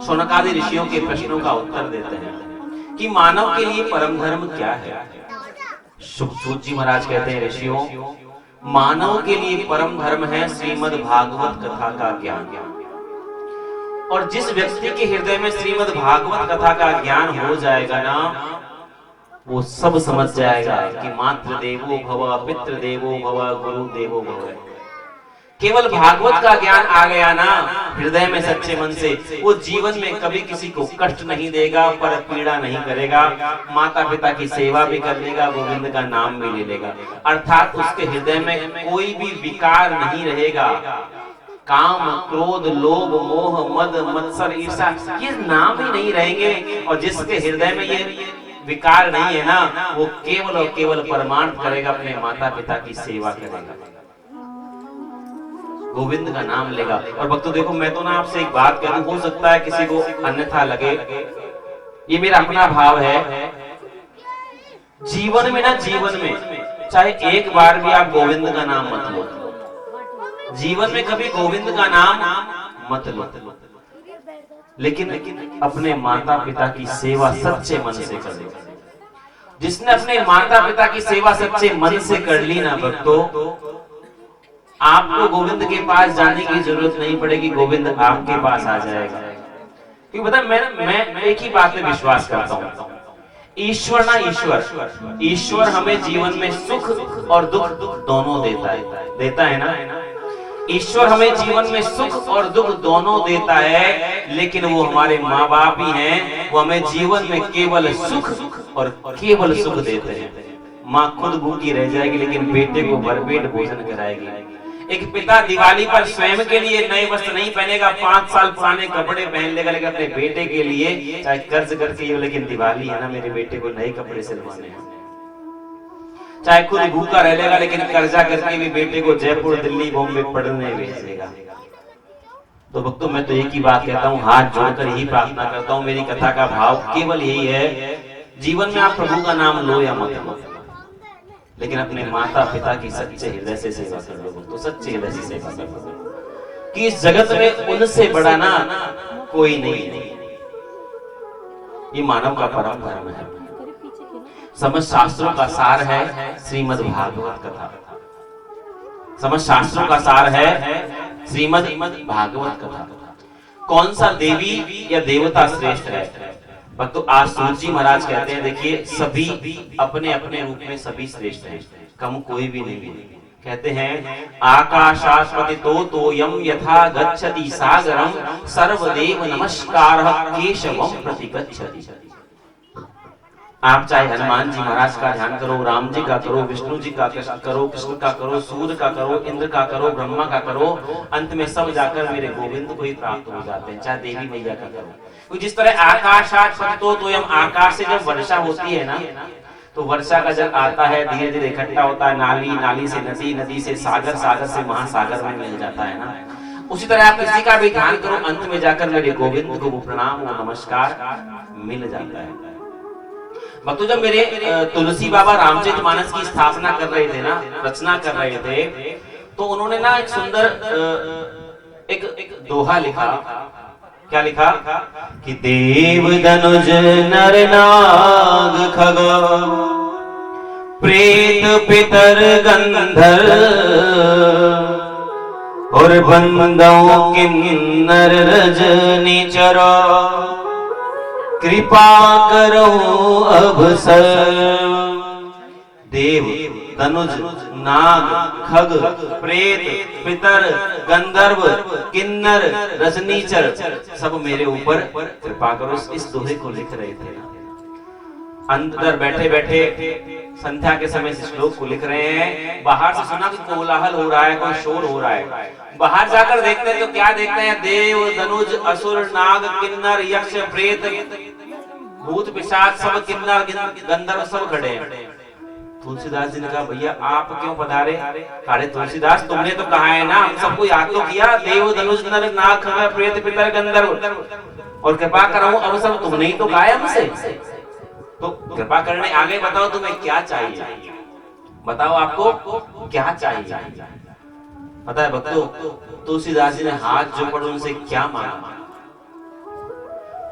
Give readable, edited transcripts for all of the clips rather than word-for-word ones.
शौनकादि ऋषियों के प्रश्नों का उत्तर देते हैं कि मानव के लिए परम धर्म क्या है। सुखसूत जी महाराज कहते हैं, ऋषियों, मानव के लिए परम धर्म है श्रीमद् भागवत कथा का ज्ञान। और जिस व्यक्ति के हृदय में श्रीमद् भागवत कथा का ज्ञान हो जाएगा ना, वो सब समझ जाएगा कि मातृ देवो भव, पितृ देवो भव, गुरु देवो भव। केवल भागवत का ज्ञान आ गया ना हृदय में सच्चे मन से, वो जीवन में कभी किसी को कष्ट नहीं देगा, पर पीड़ा नहीं करेगा, माता पिता की सेवा भी कर लेगा, गोविंद का नाम भी ले लेगा। अर्थात उसके हृदय में कोई भी विकार नहीं रहेगा। काम, क्रोध, लोभ, मोह, मद, मत्सर, ईर्ष्या, ये नाम ही नहीं रहेंगे। और जिसके हृदय में ये विकार नहीं है ना, वो केवल और केवल परमार्थ करेगा, अपने माता पिता की सेवा करेगा, गोविंद का नाम लेगा। और भक्तों देखो, मैं तो ना आपसे एक बात कह दूं, हो सकता है किसी को अन्यथा लगे, ये मेरा अपना भाव है। जीवन में ना, जीवन में चाहे एक बार भी आप गोविंद का नाम मत लो, जीवन में कभी गोविंद का नाम मत लो, लेकिन अपने माता पिता की सेवा सच्चे मन से कर लो। जिसने अपने माता पिता की सेवा सच्चे मन से कर ली ना भक्तों, आपको गोविंद के पास जाने की जरूरत नहीं पड़ेगी, गोविंद आपके पास आ जाएगा। क्योंकि पता मैं एक ही बात में विश्वास करता हूँ, ईश्वर ना, ईश्वर हमें जीवन में सुख और दुख दोनों देता है ना। ईश्वर हमें जीवन में सुख और दुख दोनों देता है, लेकिन वो हमारे माँ बाप ही हैं, वो हमें जीवन में केवल सुख और केवल सुख देते हैं। माँ खुद भूखी रह जाएगी, लेकिन बेटे को भरपेट भोजन कराएगी। एक पिता दिवाली पर स्वयं के लिए नए वस्त्र नहीं पहनेगा, 5 साल पुराने कपड़े पहन लेगा, लेकिन अपने बेटे के लिए चाहे कर्ज करके, लेकिन दिवाली है ना, मेरे बेटे को नए कपड़े सिलवाने हैं। चाहे खुद भूखा रह लेगा, लेकिन कर्जा करके भी बेटे को जयपुर, दिल्ली, बॉम्बे पढ़ने भेजेगा। तो भक्तों, मैं तो एक ही बात कहता हूँ, हाथ जोड़कर यही प्रार्थना करता हूँ, मेरी कथा का भाव केवल यही है, जीवन में आप प्रभु का नाम लो या मत लो, लेकिन अपने माता पिता की सच्चे हृदय से सेवा कर लो। तो सच्चे हृदय से सेवा कर लो कि इस जगत में उनसे बड़ा ना कोई नहीं। ये मानव का परम धर्म है, समस्त शास्त्रों का सार है श्रीमद् भागवत कथा। समस्त शास्त्रों का सार है श्रीमद् भागवत कथा। कौन सा देवी या देवता श्रेष्ठ है? भक्तों, आसूत जी महाराज कहते हैं, देखिए सभी अपने अपने रूप में सभी श्रेष्ठ हैं, कम कोई भी नहीं है। कहते हैं, आकाशास्पति तो यम यथा गच्छति सागरम सर्वदेव नमस्कारः केशवम प्रति गच्छति। आप चाहे हनुमान जी महाराज का ध्यान करो, राम जी का करो, विष्णु जी का करो, कृष्ण का करो, सूर्य का करो, इंद्र का करो, ब्रह्मा का करो, अंत में सब जाकर मेरे गोविंद को ही प्राप्त हो जाते हैं। चाहे देवी मैया का करो। जिस तरह आकाशात पतितो तोयम, आकाश से जब वर्षा होती है ना, तो वर्षा का जल आता है, धीरे धीरे इकट्ठा होता है, नाली, नाली से नदी, नदी से सागर, सागर से महासागर में मिल जाता है ना। उसी तरह आप किसी का भी ध्यान करो, अंत में जाकर मेरे गोविंद को वो प्रणाम, वो नमस्कार मिल जाता है। भक्तों, जब मेरे तुलसी बाबा रामचरितमानस की स्थापना कर रहे थे ना, रचना कर रहे थे, तो उन्होंने ना एक सुंदर एक दोहा लिखा। क्या लिखा? कि देव धनुज नर नाग खग प्रेत पितर गंधर्व और बंदों किन्नर रजनीचर कृपा करो अब सर्व। देव, धनुज, नाग, खग, प्रेत, पितर, गंधर्व, किन्नर, रजनीचर, सब मेरे ऊपर कृपा करो। इस दोहे को लिख रहे थे। अंदर बैठे बैठे संध्या के समय से श्लोक को लिख रहे हैं। बाहर से सुना कि कोलाहल हो रहा है, कोई शोर हो रहा है। बाहर जाकर देखते हैं तो क्या देखते हैं? देव, धनुज, असुर, नाग, किन्नर, यक्ष, प्रेत, भूत, पिशाच, सब किन्नर, गंधर्व सब खड़े हैं। तुलसीदास जी ने कहा, भैया आप क्यों पधारे? अरे तुलसीदास, तुमने तो कहा है ना, हम सबको याद तो किया, देव, धनुष, नर, नाग, खग, प्रेत, पितर, गंधर्व और कृपा कराऊं, अब सब तुमने ही तो कहा है हमसे। तो कृपा करने आगे बताओ तुम्हें क्या चाहिए, बताओ आपको क्या चाहिए। पता है भक्तों, तुलसीदास जी ने हाथ जोड़कर उनसे क्या मांगा?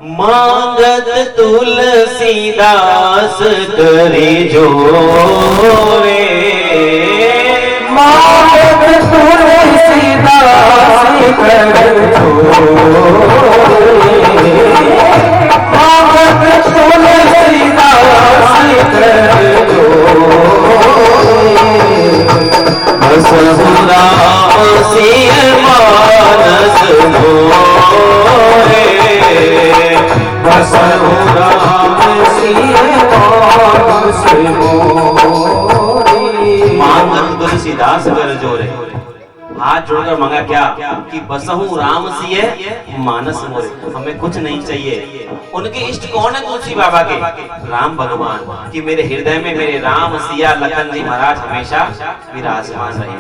मांगत तुलसीदास करे जोरे, मांगत तुलसीदास करे जोरे, मांगत तुलसीदास करे जोरे, बसहु राम सिय मानस मोरे, बसहु राम सिय मानस मोरे। मांगत तुलसीदास कर जोरे, हाथ जोड़कर मांगा क्या कि बसहु राम सिय मानस मोरे, हमें कुछ नहीं चाहिए। उनके इष्ट कौन है तुलसी बाबा के? राम भगवान, कि मेरे हृदय में मेरे राम सिया लखन जी महाराज हमेशा विराजमान रहे।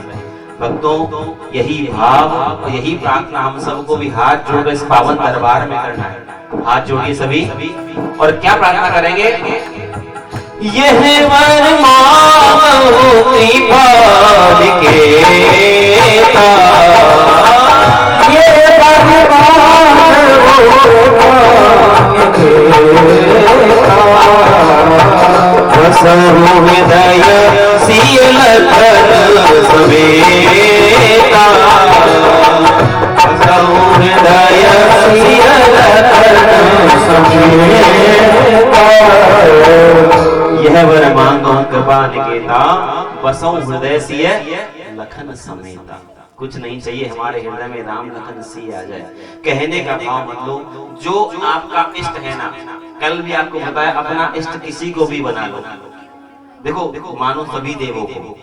भक्तों, यही भाव और यही प्रार्थना हम सबको भी हाथ जोड़कर इस पावन दरबार में करना है। हाथ जोड़िए सभी, और क्या प्रार्थना करेंगे? यह वर मांगो कृपा निकेता, ये बसहु हृदय सिय लखन समेता, बसहु हृदय सिय लखन समेता। यह वर मांगो कृपा निकेता, बसहु हृदय सिय लखन समेता। कुछ नहीं चाहिए, हमारे हृदय में राम लखन सी आ जाए। कहने का भाव मत लो, जो आपका इष्ट है ना, कल भी आपको बताया, अपना इष्ट किसी को भी बना लो। देखो मानो सभी देवों को,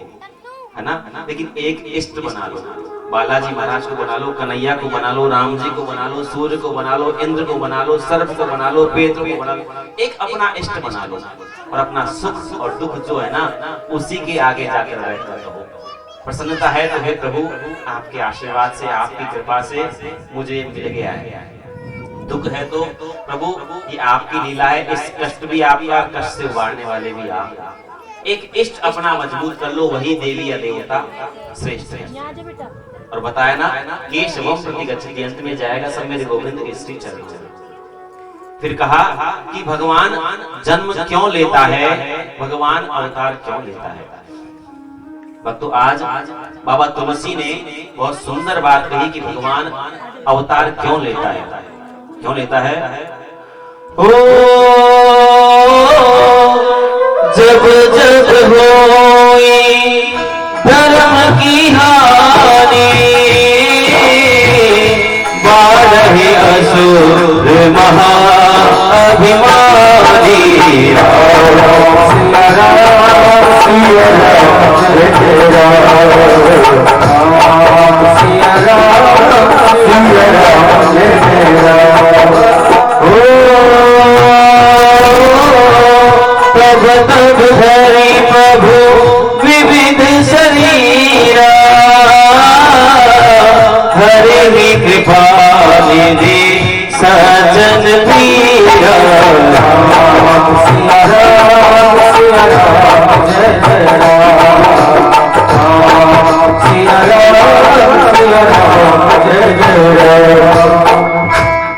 है ना, लेकिन एक इष्ट बना लो। बालाजी महाराज को बना लो, कन्हैया को बना लो, राम जी को बना लो, सूर्य को बना लो, इंद्र को बना लो, सर्प को बना लो, पेत्र को बना लो। एक अपना इष्ट बना लो, और अपना सुख और दुख जो है ना, उसी के आगे जाकर बैठकर कहो। प्रसन्नता है तो हे प्रभु, आपके आशीर्वाद से, आपकी कृपा से मुझे मिल गया है। दुख है तो प्रभु ये आपकी लीला है, इस कष्ट भी आपका, कष्ट से उबारने वाले भी आप। एक इष्ट अपना मजबूत कर लो, वही देवी या देवता श्रेष्ठ है। और बताया ना, केशवम प्रतिगच्छति, अंत में जाएगा सब मेरे गोविंद के श्री चरण। फिर कहा कि भगवान जन्म क्यों लेता है, भगवान अवतार क्यों लेता है। भक्तों, आज बाबा तुलसी ने बहुत सुंदर बात कही कि भगवान अवतार क्यों लेता है। क्यों लेता है? ओ जब जब होई धर्म की हानि, बाढ़े असुर महाअभिमानी, तब तब धरि प्रभु विविध शरीरा, हरे ही कृपा निधि सजन पीरा।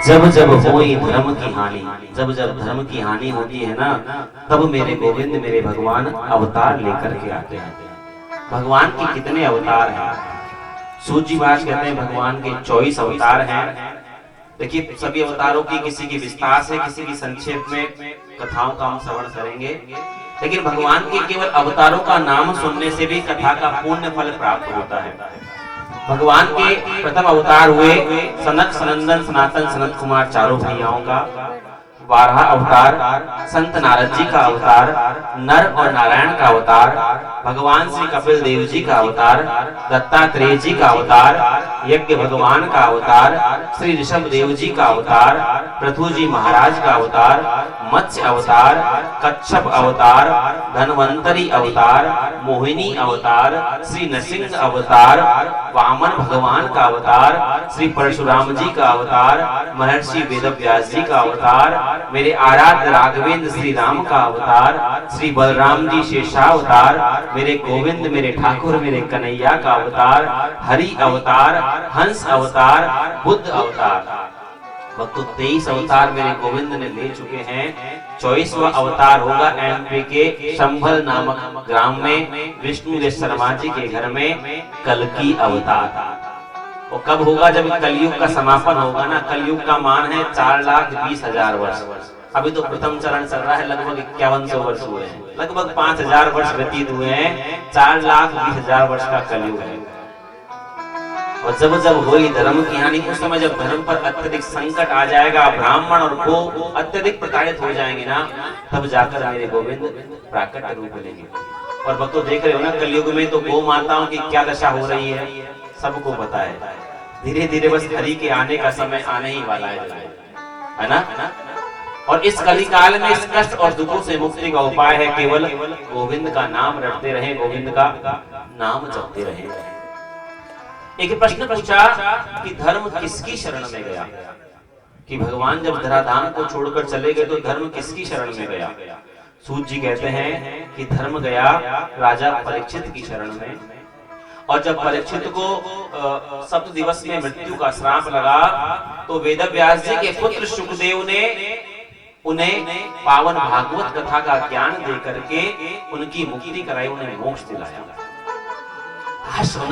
जब जब होई धर्म की हानि, जब जब धर्म की हानि होती है ना, तब मेरे गोविंद, मेरे भगवान अवतार लेकर के आते हैं। भगवान के कितने अवतार हैं? सूजी महाराज कहते हैं भगवान के 24 अवतार हैं। देखिए, सभी अवतारों की किसी की विस्तार से, किसी की संक्षेप में कथाओं का हम श्रवण करेंगे, लेकिन भगवान के केवल अवतारों का नाम सुनने से भी कथा का पुण्य फल प्राप्त होता है। भगवान के प्रथम अवतार हुए सनक, सनंदन, सनातन, सनत कुमार चारों भैयाओं का। 12 अवतार संत नारद जी का अवतार, नर और नारायण का अवतार, भगवान श्री कपिल देव जी का अवतार, दत्तात्रेय जी का अवतार, यज्ञ भगवान का अवतार, श्री ऋषभ देव जी का अवतार, पृथु जी महाराज का अवतार, मत्स्य अवतार, कच्छप अवतार, धनवंतरी अवतार, मोहिनी अवतार, श्री नरसिंह अवतार, वामन भगवान का अवतार, श्री परशुराम जी का अवतार, महर्षि वेदव्यास जी का अवतार, मेरे आराध्य राघवेंद्र श्री राम का अवतार, श्री बलराम जी शेषावतार, मेरे गोविंद, मेरे ठाकुर, मेरे कन्हैया का अवतार, हरि अवतार, हंस अवतार, बुद्ध अवतार। भक्तों 23 अवतार मेरे गोविंद ने ले चुके हैं। 24वां अवतार होगा एमपी के संभल नामक ग्राम में विष्णु शर्मा जी के घर में कल्कि अवतार। वो कब होगा? जब कलयुग का समापन होगा ना। कलयुग का मान है 4,20,000 वर्ष। अभी तो प्रथम चरण चल रहा है, लगभग 5100 वर्ष हुए हैं, लगभग 5000 वर्ष व्यतीत हुए हैं। 4,20,000 वर्ष का कलयुग है। और जब जब होगी धर्म की हानि, उस समय जब धर्म पर अत्यधिक संकट आ जाएगा, ब्राह्मण और गो अत्यधिक प्रताड़ित हो जाएंगे ना, तब जाकर मेरे गोविंद प्राकट्य रूप लेंगे। और भक्तों देख रहे हो ना, कलयुग में तो गौ माताओं की क्या दशा हो रही है, सबको पता है। धीरे धीरे बस हरि के आने का समय आने ही वाला है ना। और इस कलिकाल में इस कष्ट और दुखों से मुक्ति का उपाय है केवल गोविंद का नाम रटते रहे, गोविंद का नाम जपते रहे। एक प्रश्न पूछा कि धर्म किसकी शरण में गया? कि भगवान जब धराधाम को छोड़कर चले गए तो धर्म किसकी शरण में गया? सूत जी कहते हैं कि धर्म गया राजा परीक्षित की शरण में। और जब परीक्षित को 7 दिवस में मृत्यु का श्राप लगा तो वेदव्यास जी के पुत्र शुकदेव ने उन्हें पावन भागवत कथा का ज्ञान दे करके उनकी मुक्ति कराई, उन्हें मोक्ष दिलाया।